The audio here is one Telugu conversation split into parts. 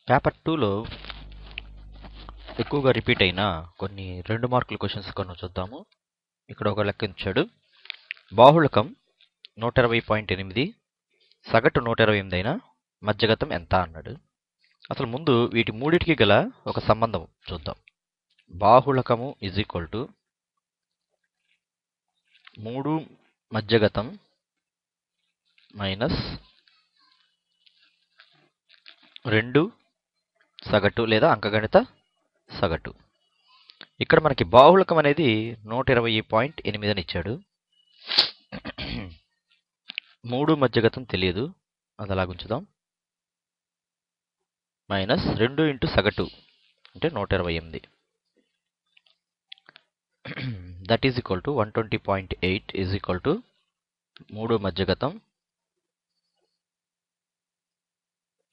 పేపర్ 2లో ఎక్కువగా రిపీట్ అయిన కొన్ని 2 మార్కుల క్వశ్చన్స్ కొన్ని చూద్దాము. ఇక్కడ ఒక లెక్క ఇచ్చాడు. బాహుళకం 120.8 సగటు 128 అయినా మధ్యగతం ఎంత అన్నాడు. అసలు ముందు వీటి మూడిటికి గల ఒక సంబంధం చూద్దాం. బాహుళకము ఈజ్ ఈక్వల్ టు 3 మధ్యగతం మైనస్ 2 సగటు లేదా అంకగణిత సగటు. ఇక్కడ మనకి బాహుళకం అనేది 120.8 అని ఇచ్చాడు. 3 మధ్యగతం తెలియదు, అది అలా ఉంచుదాం. మైనస్ 2 ఇంటూ సగటు అంటే 128. That is equal to 120.8 is equal to 3 మధ్యగతం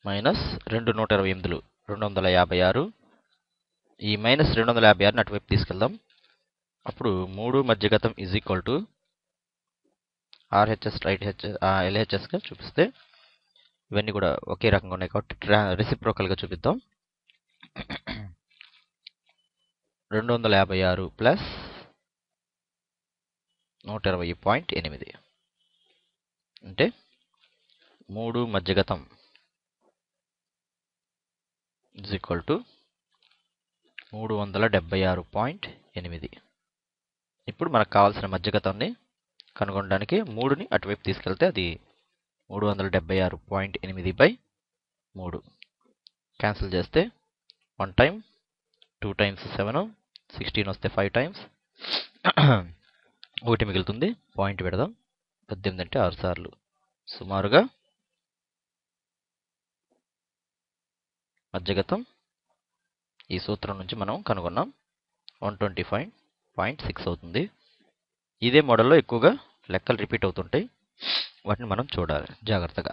మైనస్ 2 128లు 256. ఈ మైనస్ 256ని అటువైపు తీసుకెళ్దాం. అప్పుడు 3 మధ్యగతం is equal to RHS right ఎల్హెచ్ఎస్గా చూపిస్తే ఇవన్నీ కూడా ఒకే రకంగా ఉన్నాయి కాబట్టి రెసిప్రోకల్గా చూపిద్దాం. 256 ప్లస్ 120.8 అంటే 3 మధ్యగతం ఈజ్ ఈక్వల్ టు 376.8. ఇప్పుడు మనకు కావాల్సిన మధ్యగతాన్ని కనుగొనడానికి 3ని అటువైపు తీసుకెళ్తే అది 376.8/3. క్యాన్సిల్ చేస్తే 1 టైమ్ 2 టైమ్స్ 7 16 వస్తే 5 టైమ్స్ 1 మిగులుతుంది. పాయింట్ పెడదాం. 18 అంటే 6 సార్లు. సుమారుగా మధ్యగతం ఈ సూత్రం నుంచి మనం కనుగొన్నాం 125.6 అవుతుంది. ఇదే మోడల్లో ఎక్కువగా లెక్కలు రిపీట్ అవుతుంటాయి. వాటిని మనం చూడాలి జాగ్రత్తగా.